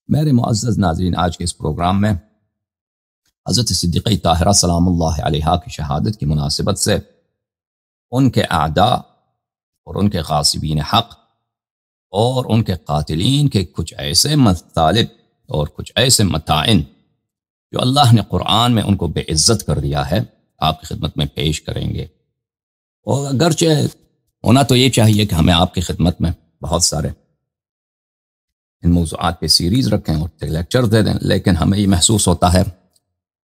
میرے معزز ناظرین، آج کے اس پروگرام میں حضرت صدیقہ طاہرہ سلام اللہ علیہا کی شہادت کی مناسبت سے ان کے اعداء اور ان کے غاصبین حق اور ان کے قاتلین کے کچھ ایسے مطالب اور کچھ ایسے متاعن جو اللہ نے قرآن میں ان کو بے عزت کر دیا ہے، آپ کی خدمت میں پیش کریں گے۔ اور اگرچہ ہونا تو یہ چاہیے کہ ہمیں آپ کی خدمت میں بہت سارے ان موضوعات پہ سیریز رکھیں اور لیکچر دے دیں، لیکن ہمیں یہ محسوس ہوتا ہے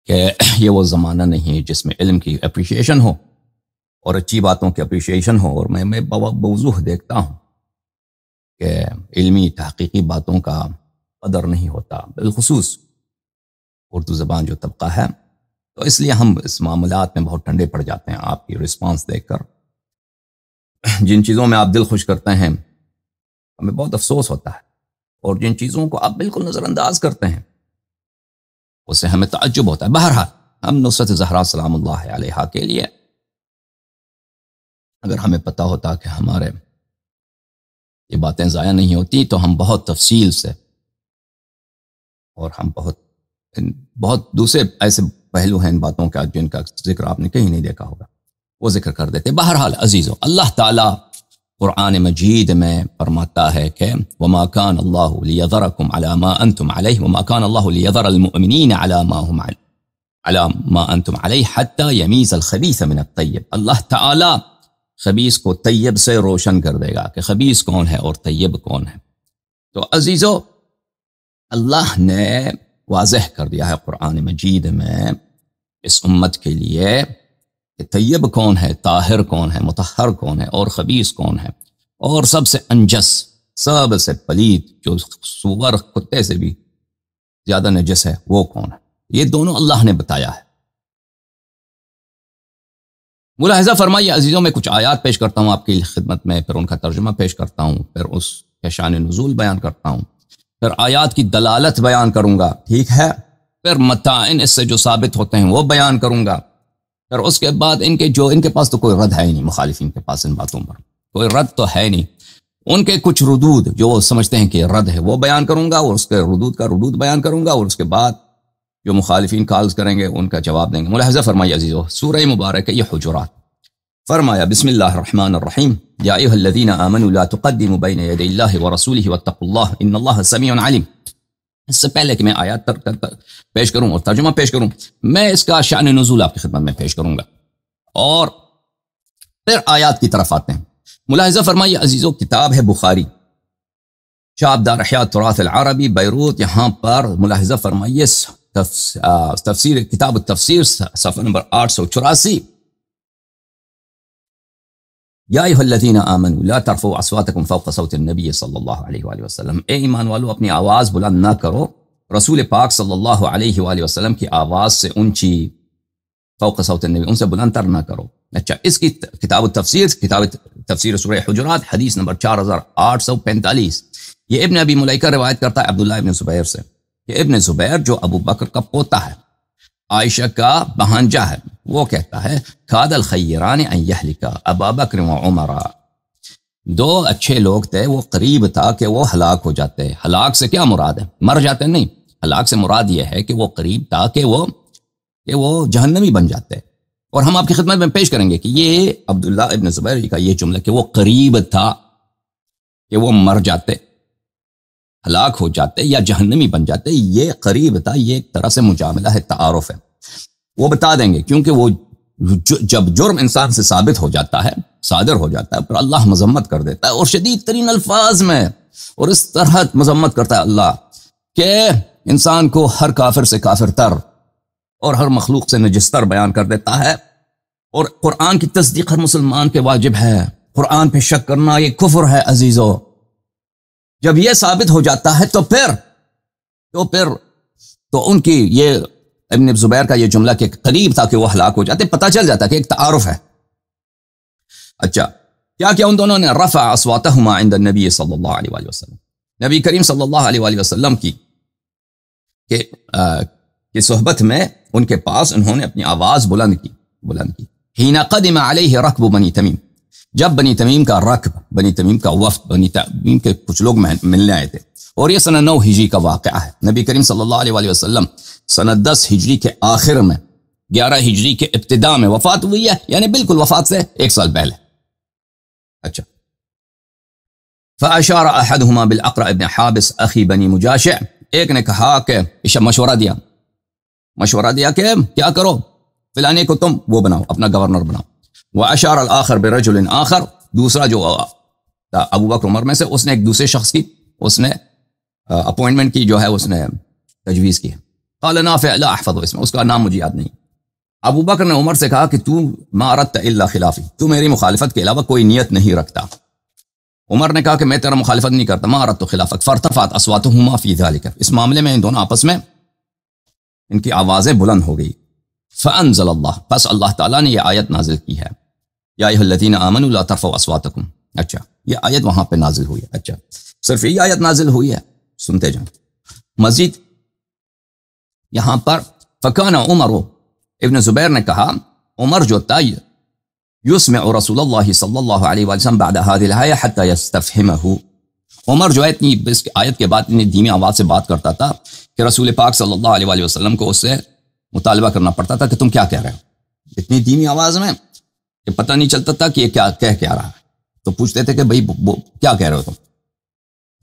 کہ یہ وہ زمانہ نہیں ہے جس میں علم کی اپریشیشن ہو اور اچھی باتوں کی اپریشیشن ہو، اور میں بوضوح دیکھتا ہوں کہ علمی تحقیقی باتوں کا قدر نہیں ہوتا، بالخصوص اردو زبان جو طبقہ ہے۔ تو اس لیے ہم اس معاملات میں بہت ٹھنڈے پڑ جاتے ہیں آپ کی رسپانس دیکھ کر۔ جن چیزوں میں آپ دل خوش کرتے ہیں ہمیں بہت افسوس ہوتا ہے، اور جن چیزوں کو آپ بالکل نظر انداز کرتے ہیں اس سے ہمیں تعجب ہوتا ہے۔ بہرحال ہم نصرت زہرا سلام اللہ علیہا کے لیے اگر ہمیں پتہ ہوتا کہ ہمارے یہ باتیں ضائع نہیں ہوتی تو ہم بہت تفصیل سے اور ہم بہت دوسرے ایسے پہلو ہیں ان باتوں کا جن کا ذکر آپ نے کہیں نہیں دیکھا ہوگا، وہ ذکر کر دیتے۔ بہرحال عزیزو، اللہ تعالیٰ قرآن مجید میں فرماتا ہے کہ وَمَا كَانَ اللَّهُ لِيَذَرَكُمْ عَلَى مَا أَنْتُمْ عَلَيْهِ وَمَا كَانَ اللَّهُ لِيَذَرَ الْمُؤْمِنِينَ عَلَى مَا أَنْتُمْ عَلَيْهِ حَتَّى يَمِيزَ الْخَبِيثَ مِنَ الطَّيِّبِ۔ اللہ تعالیٰ خبیث کو طیب سے روشن کر دے گا کہ خبیث کون ہے اور طیب کون ہے۔ تو عزیزو، اللہ نے واضح کر دیا ہے قرآن مجید میں اس امت کے لیے کہ طیب کون ہے، طاہر کون ہے، مطہر کون ہے، اور خبیث کون ہے، اور سب سے انجس، سب سے پلید، جو سور کتے سے بھی زیادہ نجس ہے، وہ کون ہے۔ یہ دونوں اللہ نے بتایا ہے۔ ملاحظہ فرمائیے عزیزوں، میں کچھ آیات پیش کرتا ہوں آپ کی خدمت میں، پھر ان کا ترجمہ پیش کرتا ہوں، پھر اس کے شان نزول بیان کرتا ہوں، پھر آیات کی دلالت بیان کروں گا، ٹھیک ہے، پھر متاعن اس سے جو ثابت ہوتے ہیں وہ بیان کروں گا، پھر اس کے بعد ان کے پاس تو کوئی رد ہے ہی نہیں، مخالفین کے پاس ان باتوں پر کوئی رد تو ہے نہیں، ان کے کچھ ردود جو وہ سمجھتے ہیں کہ رد ہے وہ بیان کروں گا، اور اس کے ردود بیان کروں گا، اور اس کے بعد جو مخالفین کالز کریں گے ان کا جواب دیں گے۔ ملاحظہ فرمائیے عزیزو، سورہ مبارک یہ حجرات، فرمایا بسم اللہ الرحمن الرحیم، یا ایھا الذین آمنوا لا تقدموا بین یدی اللہ ورسولہ واتقوا اللہ ان اللہ سمیع علیم۔ اس سے پہلے کہ میں آیات پیش کروں اور ترجمہ پیش کروں، میں اس کا شان نزول آپ کی خدمت میں پیش کروں گا، اور پھر آیات کی طرف آتے ہیں۔ ملاحظہ فرمائیے عزیزو، کتاب ہے بخاری، شعب دار احیاء تراث العربی، بیروت، یہاں پر ملاحظہ فرمائیے تفسیر، کتاب التفسیر، صفحہ نمبر 884، یا ایھا الذین آمنوا لا ترفعوا اصواتکم فوق صوت النبی صلی اللہ علیہ وآلہ وسلم۔ اے ایمان والو، اپنی آواز بلند نہ کرو رسول پاک صلی اللہ علیہ وآلہ وسلم کی آواز سے اونچی، فوق صوت النبی، ان سے بلند تر نہ کرو۔ اچھا، اس کی کتاب تفسیر سورہ حجرات، حدیث نمبر 4845، یہ ابن ابی ملیکہ روایت کرتا ہے عبداللہ ابن زبیر سے، کہ ابن زبیر جو ابو بکر کا پوتا ہے، عائشہ کا بہانجہ ہے، وہ کہتا ہے کاد الخیران ان یہلکا ابا بکر و عمر، دو اچھے لوگ تھے، وہ قریب تھا کہ وہ ہلاک ہو جاتے۔ ہلاک سے کیا مراد ہے؟ مر جاتے نہیں، ہلاک سے مراد یہ ہے کہ وہ قریب تھا کہ وہ جہنمی بن جاتے۔ اور ہم آپ کی خدمت میں پیش کریں گے کہ یہ عبداللہ ابن زبیر کا یہ جملہ کہ وہ قریب تھا کہ وہ مر جاتے، ہلاک ہو جاتے یا جہنمی بن جاتے، یہ قریب تھا، یہ ایک طرح سے مجاملہ ہے، تعارف ہے، وہ بتا دیں گے، کیونکہ وہ جب جرم انسان سے ثابت ہو جاتا ہے، صادر ہو جاتا ہے، پھر اللہ مذمت کر دیتا ہے، اور شدید ترین الفاظ میں، اور اس طرح مذمت کرتا ہے اللہ کہ انسان کو ہر کافر سے کافر تر اور ہر مخلوق سے نجستر بیان کر دیتا ہے۔ اور قرآن کی تصدیق ہر مسلمان کے واجب ہے، قرآن پہ شک کرنا یہ کفر ہے عزیزو۔ جب یہ ثابت ہو جاتا ہے تو پھر ان کی یہ ابن زبیر کا یہ جملہ کہ قریب تھا کہ وہ ہلاک ہو جاتے، پتہ چل جاتا کہ ایک تعارف ہے۔ اچھا، کیا ان دونوں نے رفع اصواتہما عند النبی صلی اللہ علیہ وآلہ وسلم، نبی کریم صلی اللہ علیہ وآلہ وسلم کی صحبت میں ان کے پاس انہوں نے اپنی آواز بلند کی۔ حین قدم علیہ رکب بنی تمیم، جب بنی تمیم کا رکب، بنی تمیم کا وفد، بنی تمیم کے کچھ لوگ ملنے آئے تھے، اور یہ سنہ 9 ہجری کا واقعہ ہے. نبی کریم صلی اللہ علیہ وآلہ وسلم سنہ 10 ہجری کے آخر میں 11 ہجری کے ابتداء میں وفات ہوئی ہے، یعنی بالکل وفات سے 1 سال پہلے. اچھا. فاشار احدهما بالاقرع ابن حابس اخی بنی مجاشع، ایک نے کہا کہ مشورہ دیا کہ کیا کرو، فلانے کو تم وہ بناؤ، اپنا گورنر بناؤ. واشار الاخر برجل آخر، دوسرا جو ابو بکر عمر میں سے، اس نے ایک دوسرے شخص کی اس نے اپوائنٹمنٹ کی، جو ہے اس نے تجویز کی. قال نافع لا احفظ اسمه، اس کا نام مجھے یاد نہیں. ابو بکر نے عمر سے کہا کہ تو ما اردت الا خلافی، تو میری مخالفت کے علاوہ کوئی نیت نہیں رکھتا. عمر نے کہا کہ میں تیرا مخالفت نہیں کرتا، ما اردت خلافک. فارتفعت اصواتهما فی ذلک، اس معاملے میں ان دونوں آپس میں ان کی آوازیں بلند ہو گئی. فانزل اللہ، پس اللہ تعالیٰ نے یہ آیت نازل کی ہے، یا ایھا الذین آمنوا لا ترفعوا اصواتکم. اچھا، یہ آیت وہاں پہ نازل ہوئی ہے. اچھا، صرف یہ آیت نازل ہوئی ہے؟ سنتے جائیں. مزید یہاں پر فکان عمر، ابن زبیر نے کہا عمر جو تھا یسمع رسول اللہ صلی اللہ علیہ وسلم بعد هذه الآیہ حتی یستفہمہ، عمر جو ہے اس آیت کے بعد اتنی دھیمی آواز سے بات کرتا تھا کہ رسول پاک صلی اللہ علیہ وآلہ وسلم کو اس سے مطالبہ کرنا پڑتا تھا کہ تم کیا کہہ رہے ہو، اتنی دھیمی آواز میں کہ پتہ نہیں چلتا تھا کہ یہ کیا کہہ رہا ہے. تو پوچھتے تھے کہ بھئی کیا کہہ رہے ہو تم.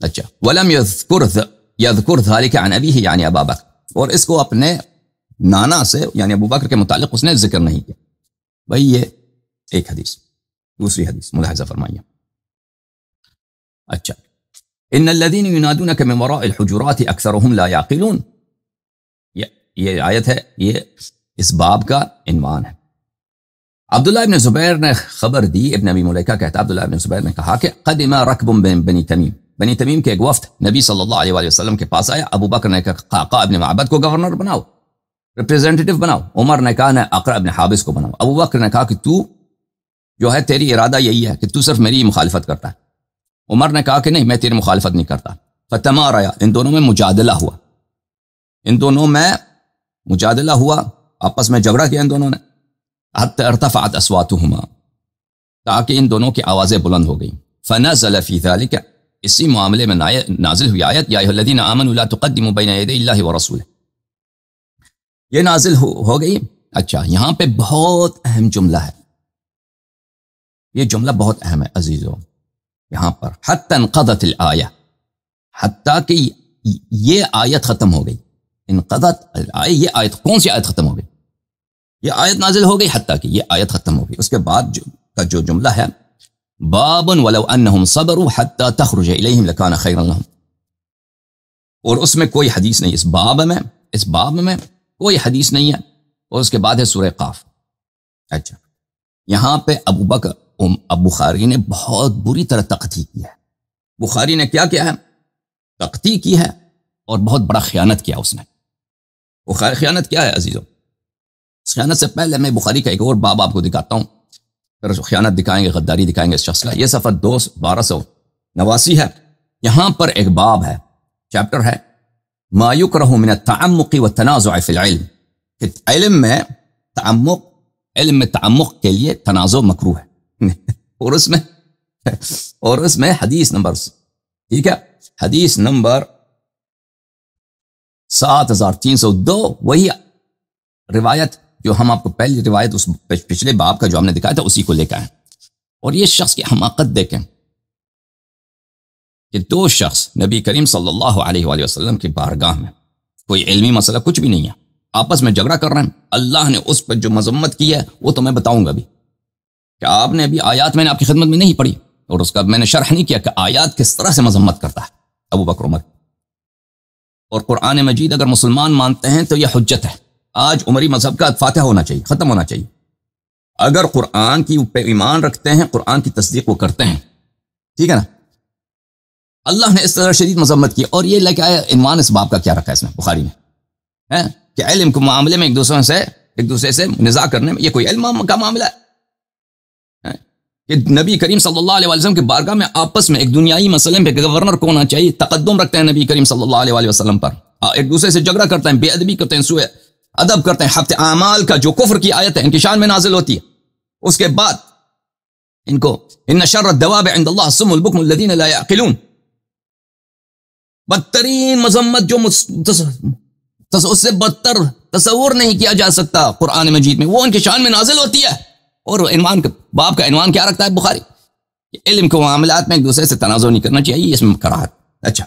اچھا. ولم یذکر ذلک عن ابیہ یعنی ابا بکر، اور اس کو اپنے نانا سے یعنی ابو بکر کے متعلق اس نے ذکر نہیں کیا. بھئی یہ ایک حدیث. دوسری حدیث ملاحظہ فرمائیے. اچھا. ان الذین ینادونک من وراء الحجرات اکثرهم لا یعقلون، یہ آیت ہے، یہ اس باب کا عنوان ہے. عبداللہ ابن زبیر نے خبر دی، ابن ابی ملیکہ کہتا ہے عبداللہ ابن زبیر نے کہا کہ قدم رکب بنی تمیم، بنی تمیم کے ایک وفد نبی صلی اللہ علیہ وآلہ وسلم کے پاس آیا. ابو بکر نے کہا قعقاع ابن معبد کو گورنر بناؤ، ریپریزنٹیٹو بناؤ. عمر نے کہا نہ اقرع ابن حابس کو بناؤ. ابو بکر نے کہا کہ تو جو ہے تیری ارادہ یہی ہے کہ تو صرف میری مخالفت کرتا ہے. عمر نے کہا کہ نہیں، میں تیری مخالفت نہیں کرتا. فتماریا، ان دونوں میں مجادلہ ہوا، آپس میں جھگڑا کیا ان دونوں نے. حتی ارتفعت اصواتهما، تاکہ ان دونوں کی آوازیں بلند ہو گئیں. فنزل فی ذلک، اسی معاملے میں نازل ہوئی آیت یا ایھا الذین آمنوا لا تقدموا بین یدی اللہ ورسولہ، یہ نازل ہو گئی. اچھا، یہاں پہ بہت اہم جملہ ہے، یہ جملہ بہت اہم ہے عزیزو. یہاں پر حتی انقضت الآیہ، حتیٰ کہ یہ آیت ختم ہو گئی. انقضت الآیہ، یہ آیت کون سی آیت ختم ہو گئی؟ یہ آیت نازل ہو گئی حتیٰ کہ یہ آیت ختم ہو گئی. اس کے بعد کا جو جملہ ہے باب ولو انہم صبروا حتی تخرج الیہم لکان خیرا لہم، اور اس میں کوئی حدیث نہیں، اس باب میں کوئی حدیث نہیں ہے. اور اس کے بعد ہے سورہ قاف. اچھا، یہاں پہ ابو بخاری نے بہت بری طرح تقطیع کی ہے. بخاری نے کیا کیا ہے؟ تقطیع کی ہے، اور بہت بڑا خیانت کیا اس نے. وہ خیانت کیا ہے عزیزو؟ اس خیانت سے پہلے میں بخاری کا ایک اور باب آپ کو دکھاتا ہوں، پھر خیانت دکھائیں گے، غداری دکھائیں گے اس شخص کا. یہ صفحہ 1289 ہے. یہاں پر ایک باب ہے، چیپٹر ہے ما یکرہ من التعمق والتنازع فی العلم، کہ علم میں تعمق کے لیے تنازع مکروہ ہے. اور اس میں حدیث نمبر، ٹھیک ہے، حدیث نمبر 7302، وہی روایت جو ہم آپ کو پہلی روایت اس پچھلے باب کا جو ہم نے دکھایا تھا اسی کو لے کے آئے. اور یہ شخص کی حماقت دیکھیں کہ دو شخص نبی کریم صلی اللہ علیہ وآلہ وسلم کی بارگاہ میں، کوئی علمی مسئلہ کچھ بھی نہیں ہے، آپس میں جھگڑا کر رہے ہیں. اللہ نے اس پر جو مذمت کی ہے وہ تو میں بتاؤں گا بھی، کہ آپ نے ابھی آیات میں نے آپ کی خدمت میں نہیں پڑھی، اور اس کا میں نے شرح نہیں کیا کہ آیات کس طرح سے مذمت کرتا ہے ابو بکر عمر. اور قرآن مجید اگر مسلمان مانتے ہیں تو یہ حجت ہے. آج عمری مذہب کا فاتحہ ہونا چاہیے، ختم ہونا چاہیے. اگر قرآن کی پہ ایمان رکھتے ہیں، قرآن کی تصدیق وہ کرتے ہیں، ٹھیک ہے نا. اللہ نے اس طرح شدید مذمت کی، اور یہ لے کے آیا عنوان اس باب کا کیا رکھا ہے اس نے بخاری نے، کہ علم کے معاملے میں ایک دوسرے سے نزاع کرنے میں، یہ کوئی علم کا معاملہ ہے کہ نبی کریم صلی اللہ علیہ وسلم کے بارگاہ میں آپس میں ایک دنیائی مسئلے پہ گورنر کو ہونا چاہیے، تقدم رکھتے ہیں نبی کریم صلی اللہ علیہ وسلم پر، ایک دوسرے سے جھگڑا کرتے ہیں، بے ادبی کرتے ہیں، سوء ادب کرتے ہیں. حبط اعمال کا جو کفر کی آیت ہے ان کی شان میں نازل ہوتی ہے. اس کے بعد ان کو ان شر الدواب عند اللہ الصم البکم الذین لا یعقلون، بدترین مذمت جو اس سے بدتر تصور نہیں کیا جا سکتا قرآن مجید میں، وہ ان کی شان میں نازل ہوتی ہے۔ اور عنوان باب کا عنوان کیا رکھتا ہے بخاری؟ علم کے معاملات میں ایک دوسرے سے تنازع نہیں کرنا چاہیے، اس میں کراہت۔ اچھا